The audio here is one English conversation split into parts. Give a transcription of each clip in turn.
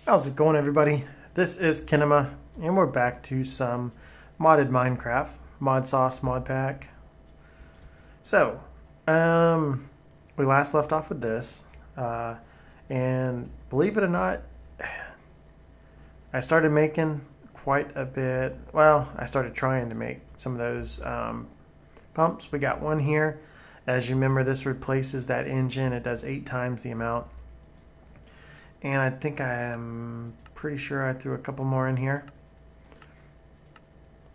How's it going, everybody? This is Kinema, and we're back to some modded Minecraft, Modsauce mod pack. So, um, we last left off with this, uh, and believe it or not, I started making quite a bit. Well, I started trying to make some of those pumps. We got one here. As you remember, this replaces that engine. It does 8 times the amount. And I think I'm pretty sure I threw a couple more in here.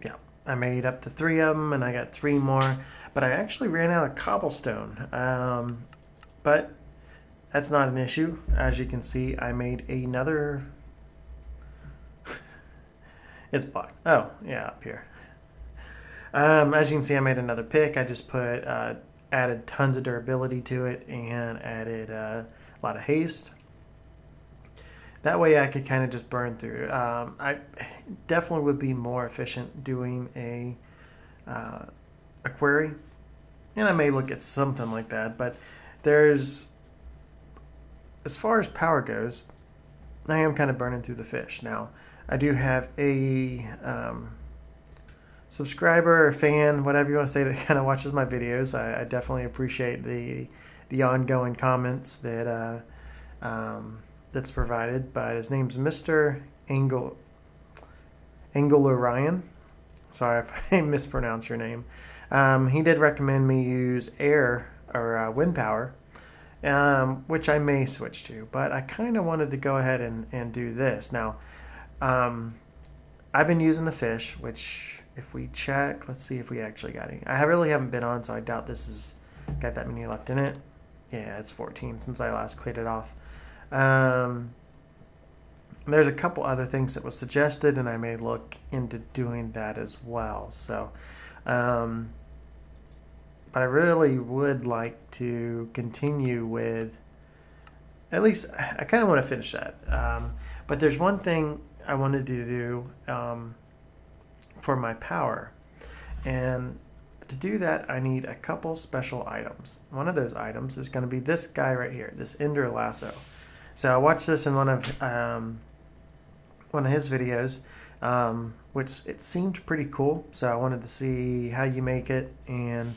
Yeah, I made up to 3 of them, and I got 3 more. But I actually ran out of cobblestone. But that's not an issue. As you can see, I made another. It's blocked. Oh, yeah, up here. As you can see, I made another pick. I just put added tons of durability to it and added a lot of haste. That way I could kind of just burn through. I definitely would be more efficient doing a query, and I may look at something like that. But there's, as far as power goes, I am kind of burning through the fish. Now, I do have a subscriber or fan, whatever you want to say, that kind of watches my videos. I definitely appreciate the ongoing comments that's provided. But his name's Mr. Angle Orion. Sorry if I mispronounce your name. He did recommend me use air or wind power, which I may switch to. But I kind of wanted to go ahead and do this. Now, I've been using the fish, which if we check, let's see if we actually got any. I really haven't been on, so I doubt this has got that many left in it. Yeah, it's 14 since I last cleared it off. There's a couple other things that was suggested, and I may look into doing that as well. So, but I really would like to continue with, at least I kind of want to finish that. But there's one thing I wanted to do for my power, and to do that I need a couple special items. One of those items is going to be this guy right here, this Ender Lasso. So I watched this in one of his videos, which it seemed pretty cool. So I wanted to see how you make it and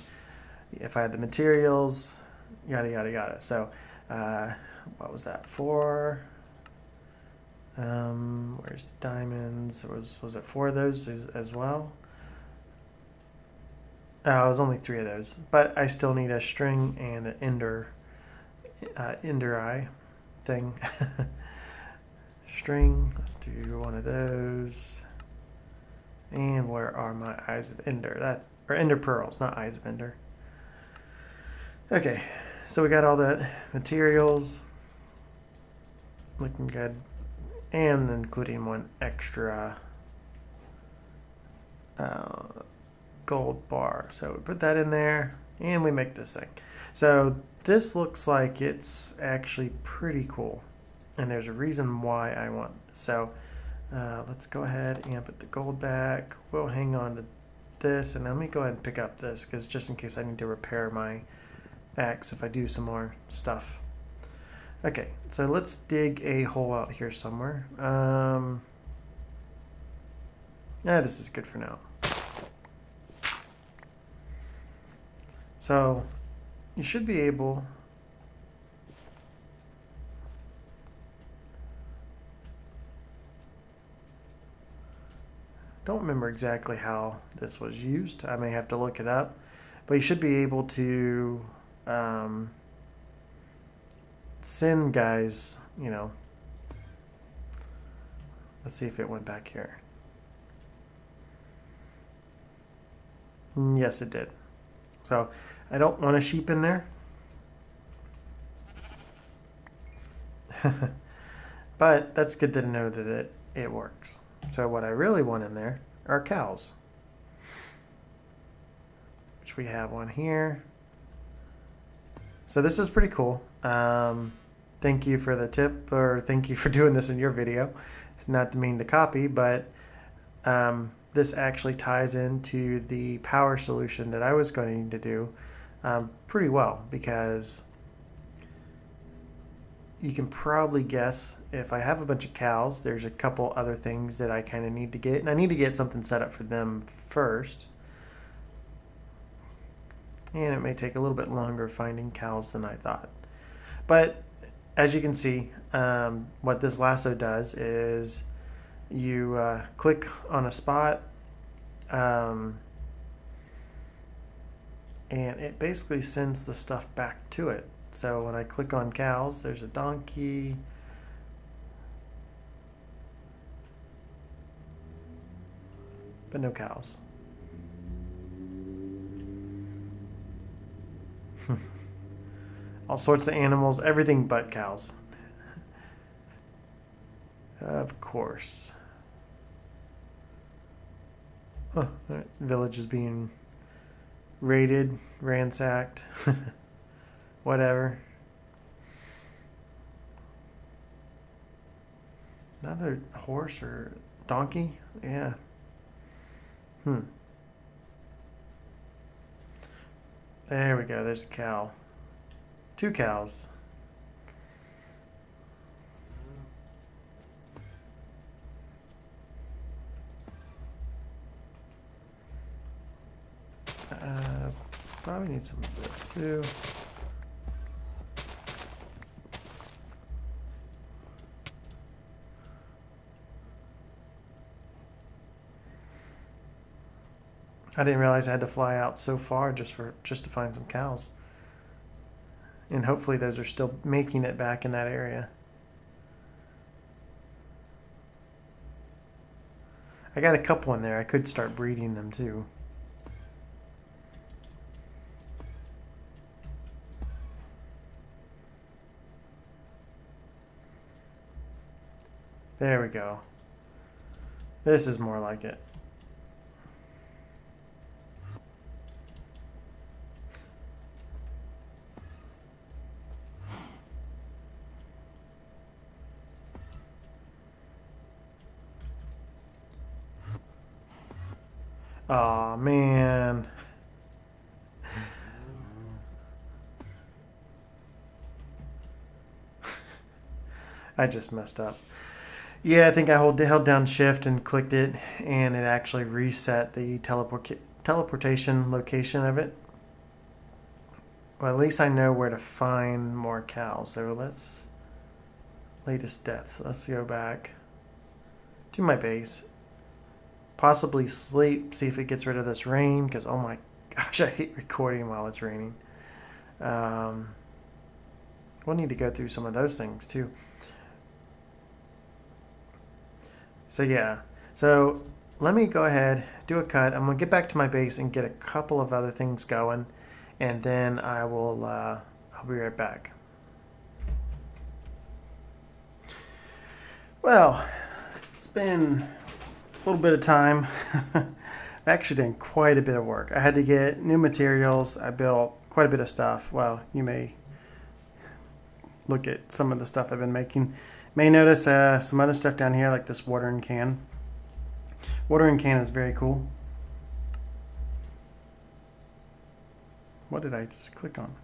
if I had the materials, yada yada yada. So what was that for? Where's the diamonds? Was it 4 of those as well? Oh, it was only 3 of those, but I still need a string and an ender eye thing. String. Let's do one of those. And where are my eyes of ender? That, or ender pearls, not eyes of ender. Okay, so we got all the materials. Looking good. And including one extra gold bar. So we put that in there and we make this thing. So this looks like it's actually pretty cool. And there's a reason why I want this. So let's go ahead and put the gold back. We'll hang on to this, and let me go ahead and pick up this, because just in case I need to repair my axe if I do some more stuff. Okay, so let's dig a hole out here somewhere. Yeah, this is good for now. So you should be able don't remember exactly how this was used. I may have to look it up, but you should be able to send guys, let's see if it went back here. Yes, it did. So I don't want a sheep in there. But that's good to know that it works. So what I really want in there are cows, which we have one here. So this is pretty cool. Thank you for the tip, or thank you for doing this in your video. It's not to mean to copy, but this actually ties into the power solution that I was going to do pretty well, because you can probably guess if I have a bunch of cows, there's a couple other things that I kind of need to get. And I need to get something set up for them first. And it may take a little bit longer finding cows than I thought. But as you can see, what this lasso does is you click on a spot, and it basically sends the stuff back to it. So when I click on cows, there's a donkey. But no cows. All sorts of animals, everything but cows. Of course. Huh, the village is being raided, ransacked, whatever. Another horse or donkey? Yeah. There we go, there's a cow. 2 cows. Probably need some of this too. I didn't realize I had to fly out so far just to find some cows. And hopefully those are still making it back in that area. I got a couple in there. I could start breeding them too. There we go. This is more like it. Aw, man. I just messed up. Yeah, I think I held down shift and clicked it, and it actually reset the teleportation location of it. Well, at least I know where to find more cows. So latest death. Let's go back to my base. Possibly sleep, see if it gets rid of this rain, because oh my gosh, I hate recording while it's raining. We'll need to go through some of those things too. So yeah, so let me go ahead, do a cut. I'm gonna get back to my base and get a couple of other things going, and then I'll be right back. Well, it's been a little bit of time. I've actually done quite a bit of work. I had to get new materials. I built quite a bit of stuff. Well, you may look at some of the stuff I've been making. May notice some other stuff down here, like this watering can. Watering can is very cool. What did I just click on?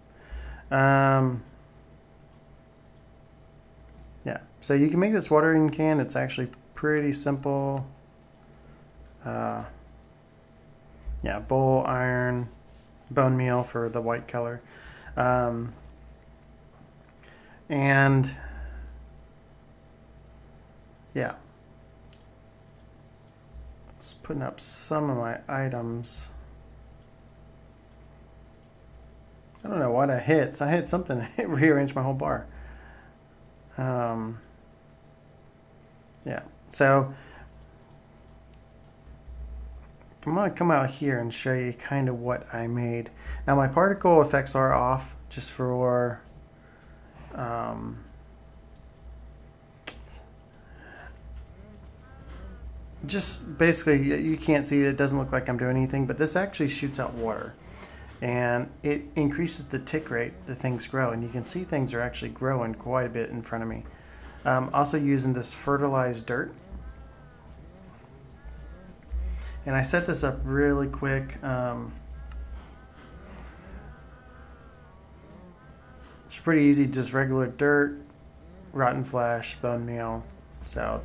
Yeah, so you can make this watering can. It's actually pretty simple. Yeah, bowl, iron, bone meal for the white color. And yeah, just putting up some of my items. I don't know what I hit. So I hit something. It rearranged my whole bar. Yeah, so I'm going to come out here and show you kind of what I made. Now my particle effects are off just for just basically you can't see it. It doesn't look like I'm doing anything, but this actually shoots out water and it increases the tick rate that things grow, and you can see things are actually growing quite a bit in front of me. Also using this fertilized dirt. And I set this up really quick. It's pretty easy, just regular dirt. rotten flesh, bone meal. So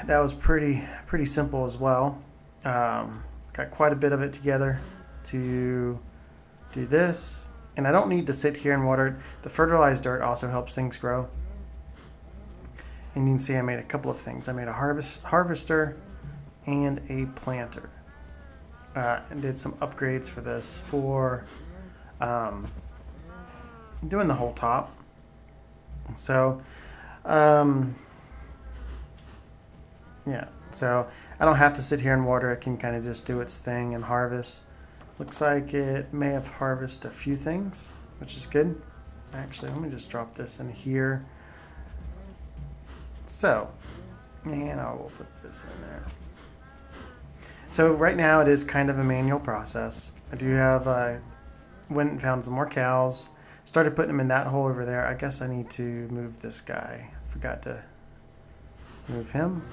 that was pretty simple as well. Got quite a bit of it together to do this. And I don't need to sit here and water it. The fertilized dirt also helps things grow. And you can see I made a couple of things. I made a harvester and a planter. And did some upgrades for this for doing the whole top. So, yeah. So I don't have to sit here and water. It can kind of just do its thing and harvest. Looks like it may have harvested a few things, which is good. Actually, let me just drop this in here. So, and I will put this in there. So right now it is kind of a manual process. I do have, went and found some more cows. Started putting them in that hole over there. I guess I need to move this guy. Forgot to move him.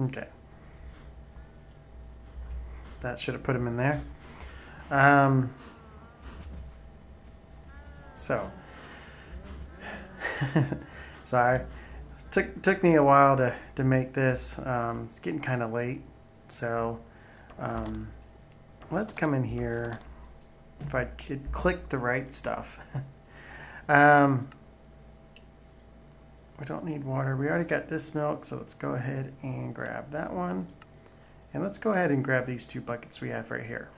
Okay. That should have put him in there. So, sorry. Took me a while to make this. It's getting kind of late. So, let's come in here. If I could click the right stuff. We don't need water. We already got this milk, so let's go ahead and grab that one. And let's go ahead and grab these 2 buckets we have right here.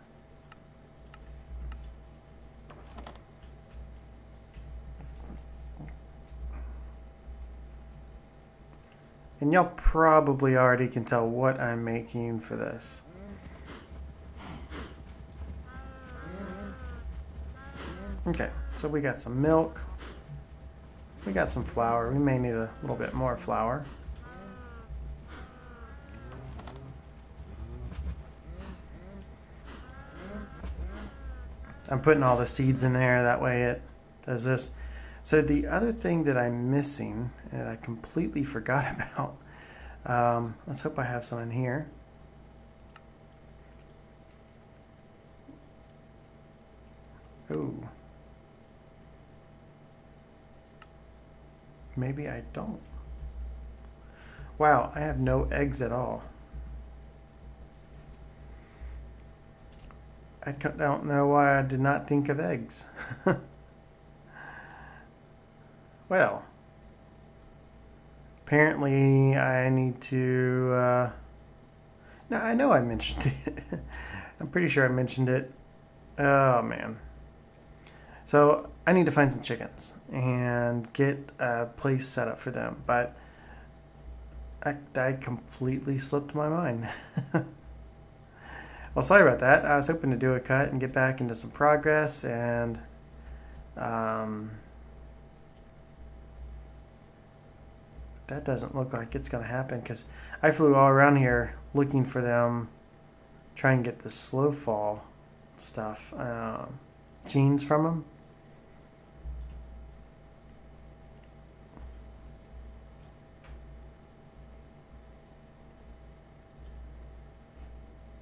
And y'all probably already can tell what I'm making for this. Okay, so we got some milk. We got some flour. We may need a little bit more flour. I'm putting all the seeds in there, that way it does this. So the other thing that I'm missing, and I completely forgot about, let's hope I have some in here. Ooh. Maybe I don't. Wow, I have no eggs at all. I don't know why I did not think of eggs. Well, apparently I need to, no, I know I mentioned it. I'm pretty sure I mentioned it. Oh, man. So I need to find some chickens and get a place set up for them, but I completely slipped my mind. Well, sorry about that. I was hoping to do a cut and get back into some progress, and that doesn't look like it's going to happen because I flew all around here looking for them, trying to get the slow fall stuff, genes from them.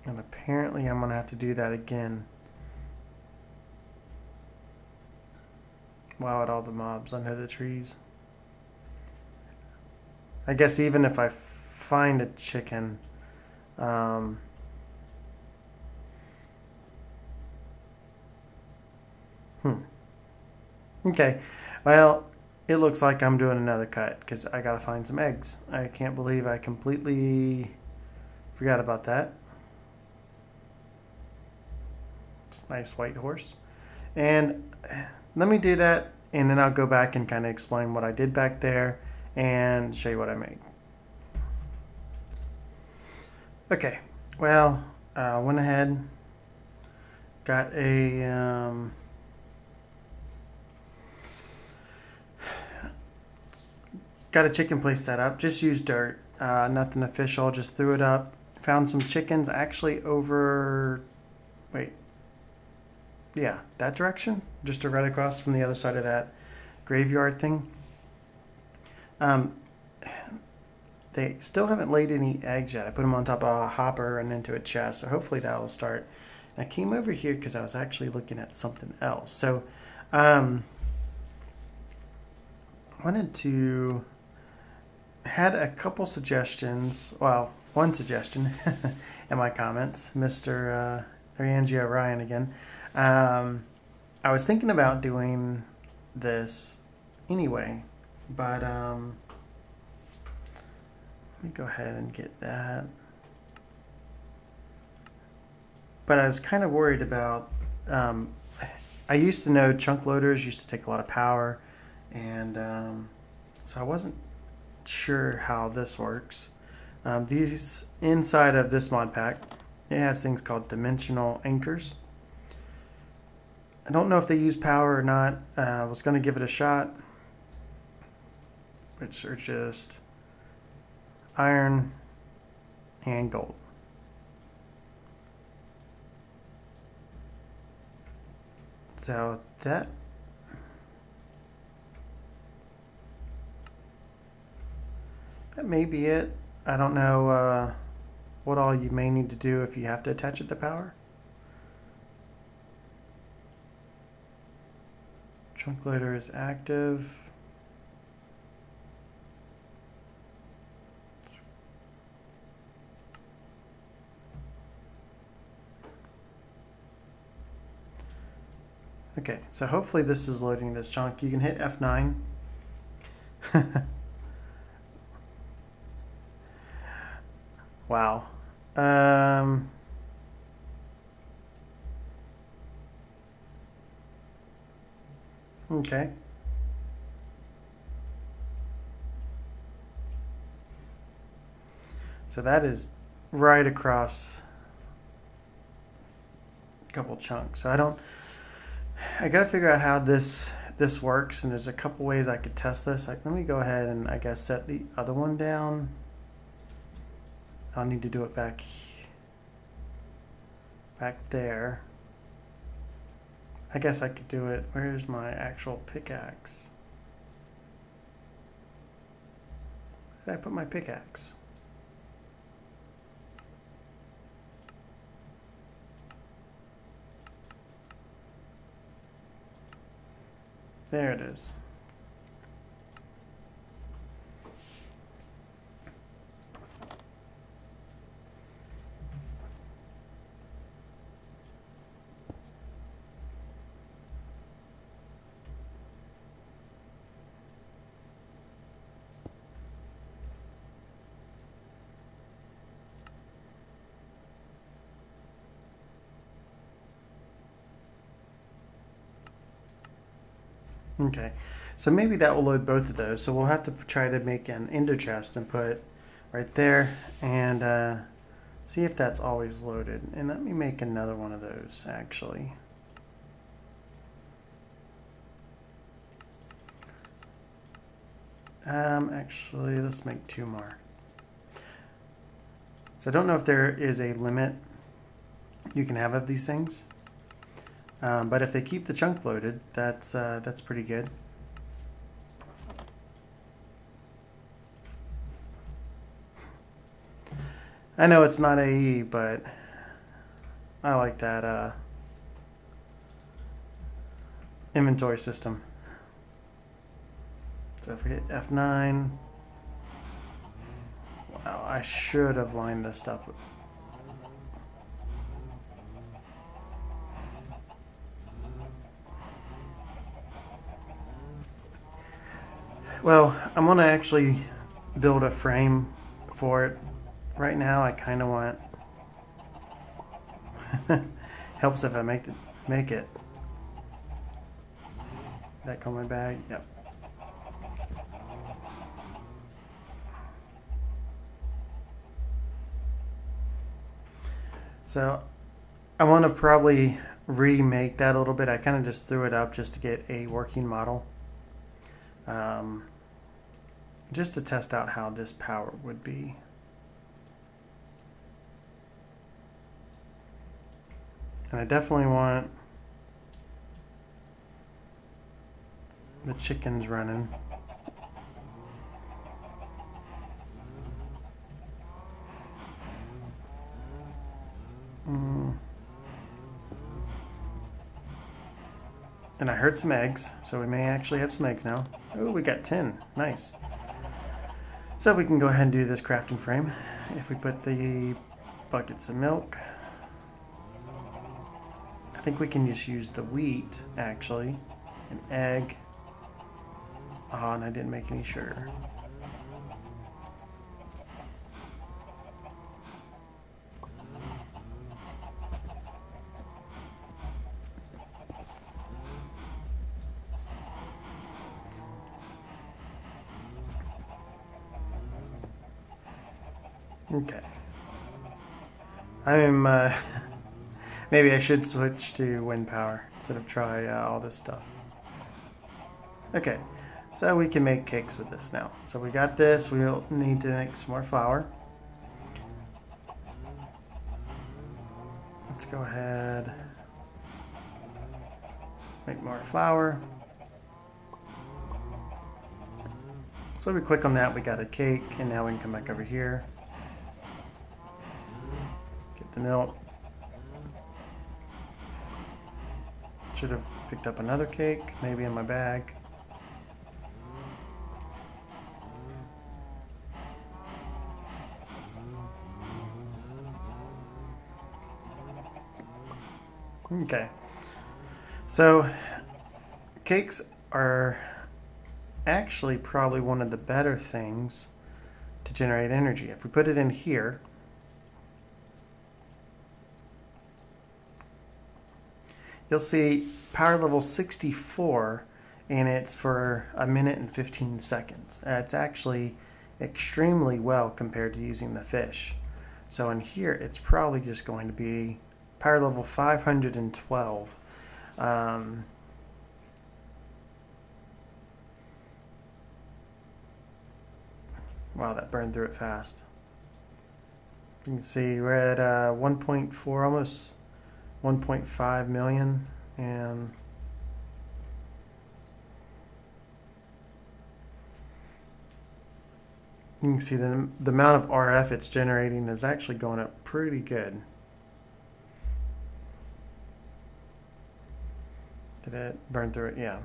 And apparently I'm going to have to do that again. Wow, at all the mobs under the trees. I guess even if I find a chicken, Okay, well, it looks like I'm doing another cut because I gotta find some eggs. I can't believe I completely forgot about that. It's a nice white horse. And let me do that, and then I'll go back and kind of explain what I did back there and show you what I made. Okay, well, went ahead, got a chicken place set up. Just used dirt, nothing official. Just threw it up. Found some chickens actually over. Wait. Yeah, that direction, just right across from the other side of that graveyard thing. they still haven't laid any eggs yet. I put them on top of a hopper and into a chest, so hopefully that will start. I came over here because I was actually looking at something else. So, wanted to had a couple suggestions. Well, one suggestion in my comments, Mr. Ariangio Ryan again. I was thinking about doing this anyway, but let me go ahead and get that. But I was kind of worried about. I used to know chunk loaders used to take a lot of power, and so I wasn't sure how this works. These inside of this mod pack, it has things called dimensional anchors. I don't know if they use power or not. I was going to give it a shot, which are just iron and gold. So that may be it. I don't know what all you may need to do if you have to attach it to power. Chunk loader is active. Okay, so hopefully this is loading this chunk. You can hit F9. Wow. Okay. So that is right across a couple chunks. So I got to figure out how this works, and there's a couple ways I could test this. Let me go ahead and I guess set the other one down. I'll need to do it back there. I guess I could do it. Where's my actual pickaxe? Where did I put my pickaxe? There it is. Okay, so maybe that will load both of those. So we'll have to try to make an ender chest and put right there and see if that's always loaded. And let me make another one of those actually. Actually, let's make two more. So I don't know if there is a limit you can have of these things. But if they keep the chunk loaded, that's pretty good. I know it's not AE, but I like that inventory system. So if we hit F9, wow, I should have lined this up. Well, I'm gonna actually build a frame for it. Right now, I kind of want. Helps if I make it. That go in my bag. Yep. So I want to probably remake that a little bit. I kind of just threw it up just to get a working model. Just to test out how this power would be. And I definitely want the chickens running. And I heard some eggs, so we may actually have some eggs now. Oh, we got 10. Nice. So we can go ahead and do this crafting frame. If we put the buckets of milk, I think we can just use the wheat, actually. An egg. Oh, and I didn't make any sugar. Okay. I'm, maybe I should switch to wind power instead of try all this stuff. Okay, so we can make cakes with this now. So we got this, we'll need to make some more flour. Let's go ahead, make more flour. So we click on that, we got a cake, and now we can come back over here. Get the milk. Should have picked up another cake, maybe in my bag. Okay, so cakes are actually probably one of the better things to generate energy. If we put it in here, you'll see power level 64, and it's for 1 minute and 15 seconds. It's actually extremely well compared to using the fish. So in here, it's probably just going to be power level 512. Wow, that burned through it fast. You can see we're at 1.4, almost 1.5 million, and you can see the amount of RF it's generating is actually going up pretty good. Did it burn through it? Yeah.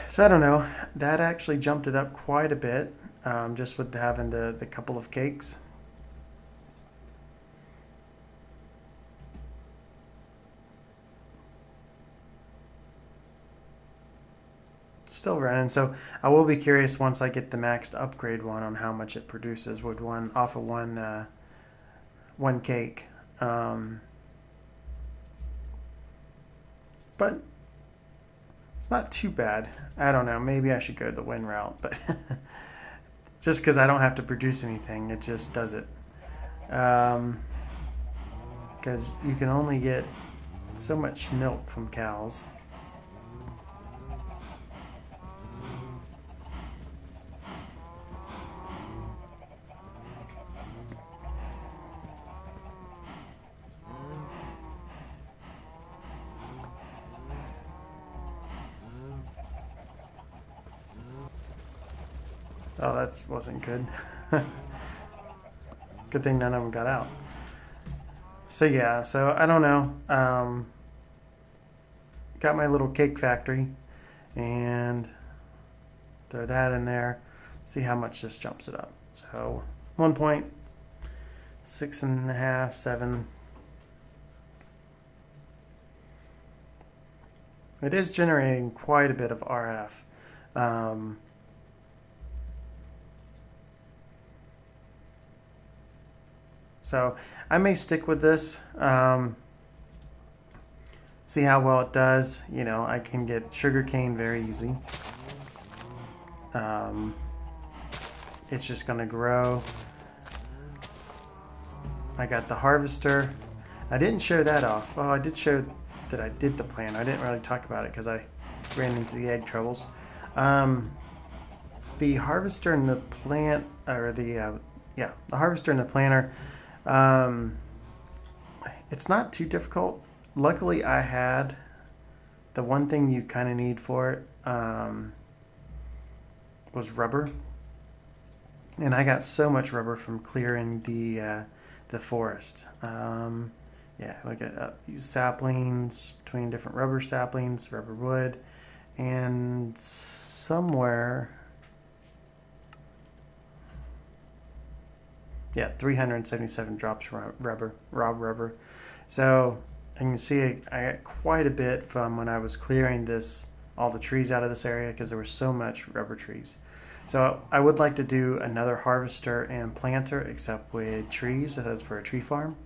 So I don't know. That actually jumped it up quite a bit, just with having the couple of cakes. Still running, so I will be curious once I get the maxed upgrade one on how much it produces with one off of one cake. But it's not too bad. I don't know. Maybe I should go the wind route, but just because I don't have to produce anything, it just does it. Because you can only get so much milk from cows. Oh, that wasn't good. Good thing none of them got out. So yeah, so I don't know. Got my little cake factory, and throw that in there. See how much this jumps it up. So 1.6.5, 7. It is generating quite a bit of RF. So I may stick with this, see how well it does. You know, I can get sugarcane very easy. It's just going to grow. I got the harvester. I didn't show that off. Oh, I did show that I did the plan. I didn't really talk about it because I ran into the egg troubles. The harvester and the plant, or the harvester and the planter. It's not too difficult. Luckily, I had the one thing you kind of need for it was rubber, and I got so much rubber from clearing the forest. yeah, look at these saplings between different rubber saplings, rubber wood, and somewhere, yeah, 377 drops rubber, raw rubber. So you can see I got quite a bit from when I was clearing all the trees out of this area because there was so much rubber trees. So I would like to do another harvester and planter, except with trees. So that's for a tree farm.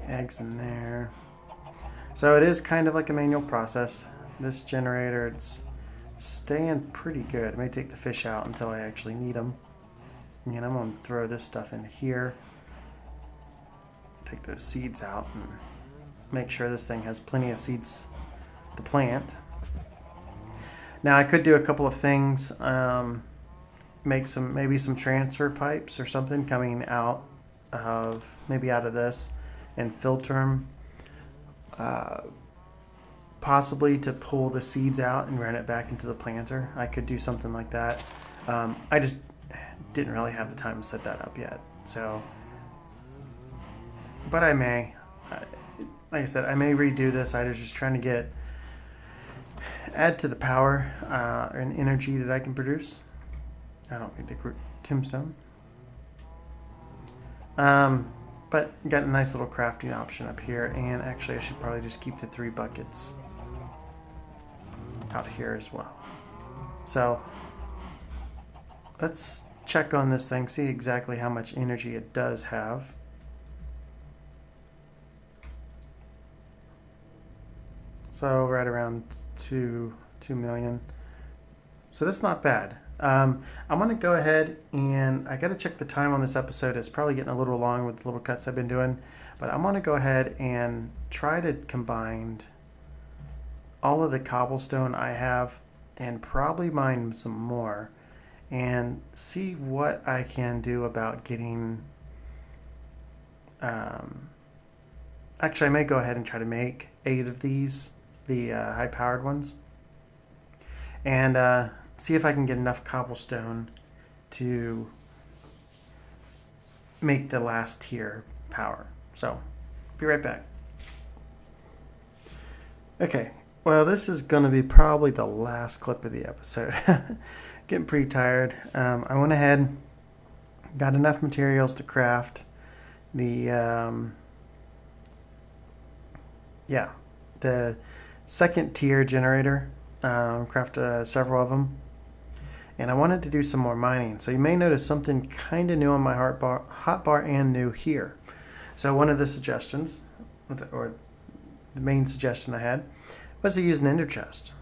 Eggs in there. So it is kind of like a manual process. This generator, it's staying pretty good. I may take the fish out until I actually need them. And I'm going to throw this stuff in here. Take those seeds out and make sure this thing has plenty of seeds to plant. Now I could do a couple of things. Make maybe some transfer pipes or something coming out of this and filter them. Possibly to pull the seeds out and run it back into the planter. I could do something like that. I just didn't really have the time to set that up yet. So, but I may. Like I said, I may redo this. I was just trying to add to the power and energy that I can produce. I don't need the tombstone. But got a nice little crafting option up here, and actually I should probably just keep the 3 buckets out here as well. So let's check on this thing, see exactly how much energy it does have. So right around 2 million. So that's not bad. I'm going to go ahead and I got to check the time on this episode. It's probably getting a little long with the little cuts I've been doing, but I'm going to go ahead and try to combine all of the cobblestone I have and probably mine some more and see what I can do about getting. Actually, I may go ahead and try to make 8 of these, the high-powered ones, and see if I can get enough cobblestone to make the last tier power. So, be right back. Okay, well, this is going to be probably the last clip of the episode. Getting pretty tired. I went ahead, got enough materials to craft the second tier generator. Craft several of them. And I wanted to do some more mining. So you may notice something kind of new on my hotbar and new here. So one of the suggestions, or the main suggestion I had, was to use an ender chest.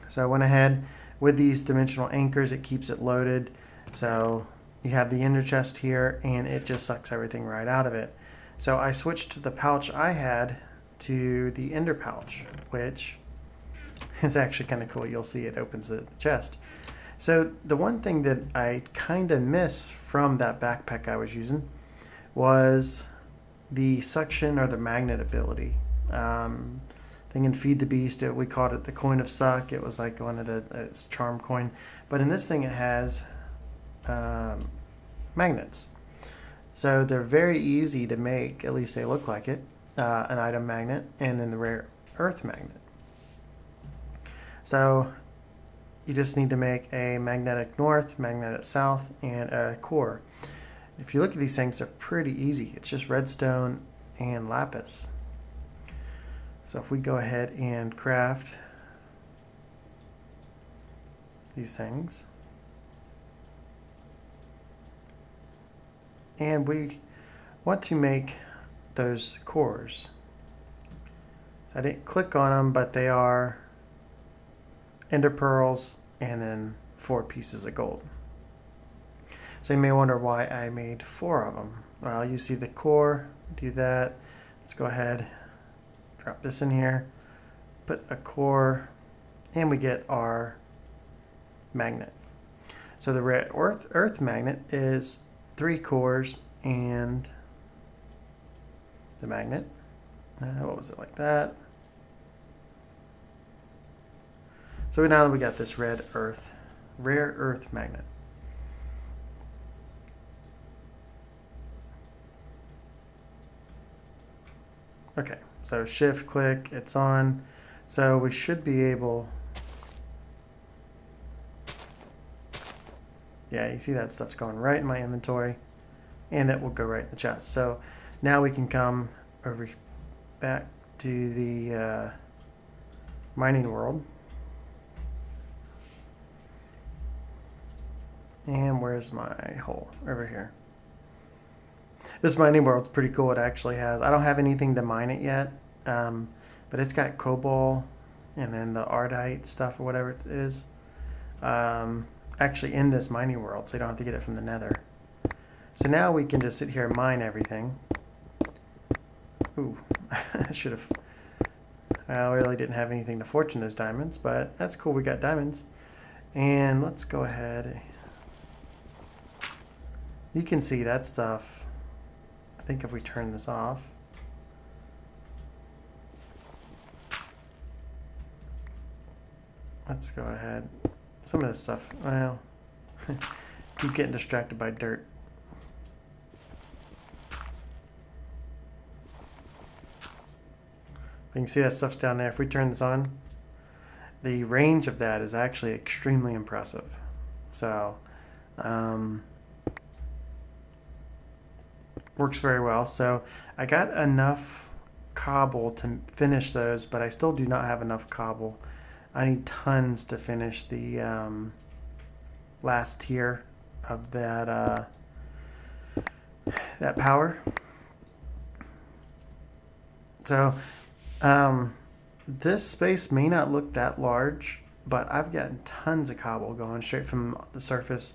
So I went ahead with these dimensional anchors. It keeps it loaded. So you have the ender chest here, and it just sucks everything right out of it. So I switched the pouch I had to the ender pouch, which is actually kind of cool. You'll see it opens the chest. So the one thing that I kind of miss from that backpack I was using was the suction or the magnet ability. Thing in Feed the Beast, we called it the coin of suck. It was like one of its charm coin. But in this thing it has magnets. So they're very easy to make, at least they look like it, an item magnet and then the rare earth magnet. So you just need to make a magnetic north, magnetic south, and a core. If you look at these things, they're pretty easy. It's just redstone and lapis. So if we go ahead and craft these things, and we want to make those cores. So I didn't click on them, but they are ender pearls and then 4 pieces of gold. So you may wonder why I made 4 of them. Well, you see the core, do that. Let's go ahead, drop this in here, put a core, and we get our magnet. So the red earth magnet is 3 cores and the magnet. What was it, like that? So now we got this rare earth magnet. Okay, so shift click, it's on. So we should be able, yeah, you see that stuff's going right in my inventory, and it will go right in the chest. So now we can come over back to the mining world. And where's my hole? Over here. This mining world's pretty cool. It actually has, I don't have anything to mine it yet, but it's got cobalt and then the ardite stuff or whatever it is, actually in this mining world, so you don't have to get it from the nether. So now we can just sit here and mine everything. Ooh, I should have, I really didn't have anything to fortune those diamonds, but that's cool, we got diamonds. And let's go ahead. You can see that stuff. I think if we turn this off, let's go ahead. Some of this stuff, well, keep getting distracted by dirt. You can see that stuff's down there. If we turn this on, the range of that is actually extremely impressive. So, works very well. So I got enough cobble to finish those, but I still do not have enough cobble. I need tons to finish the last tier of that that power. So this space may not look that large, but I've gotten tons of cobble going straight from the surface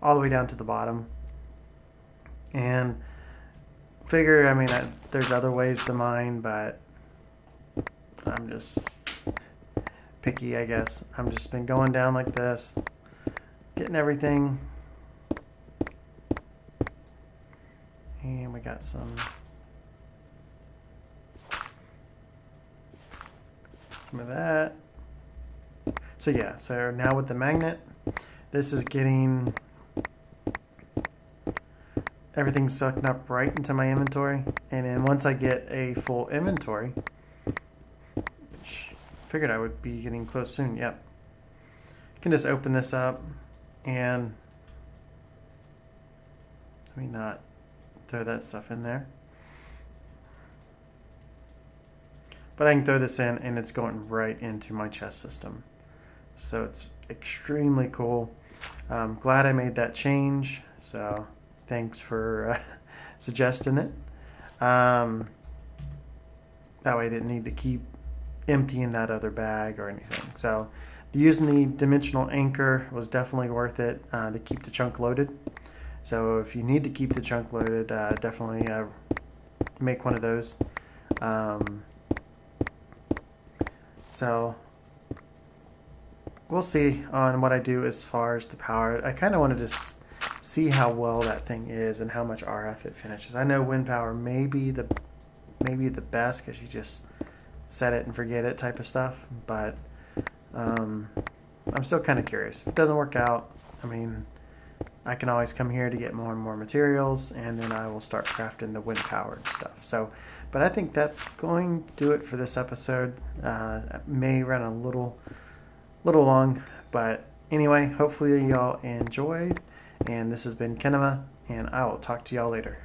all the way down to the bottom. And figure, I mean, there's other ways to mine, but I'm just picky, I guess. I've just been going down like this, getting everything. And we got some of that. So yeah, so now with the magnet, this is getting everything sucked up right into my inventory. And then once I get a full inventory, which I figured I would be getting close soon, yep. You can just open this up and let me not throw that stuff in there. But I can throw this in and it's going right into my chest system. So it's extremely cool. I'm glad I made that change. So thanks for suggesting it. That way I didn't need to keep emptying that other bag or anything. So using the dimensional anchor was definitely worth it to keep the chunk loaded. So if you need to keep the chunk loaded, definitely make one of those. So we'll see on what I do as far as the power. I kind of want to just see how well that thing is and how much RF it finishes. I know wind power may be the best because you just set it and forget it type of stuff, but I'm still kind of curious. If it doesn't work out, I mean, I can always come here to get more and more materials, and then I will start crafting the wind powered stuff. So, but I think that's going to do it for this episode. It may run a little long, but anyway, hopefully y'all enjoyed. And this has been Kinema, and I will talk to y'all later.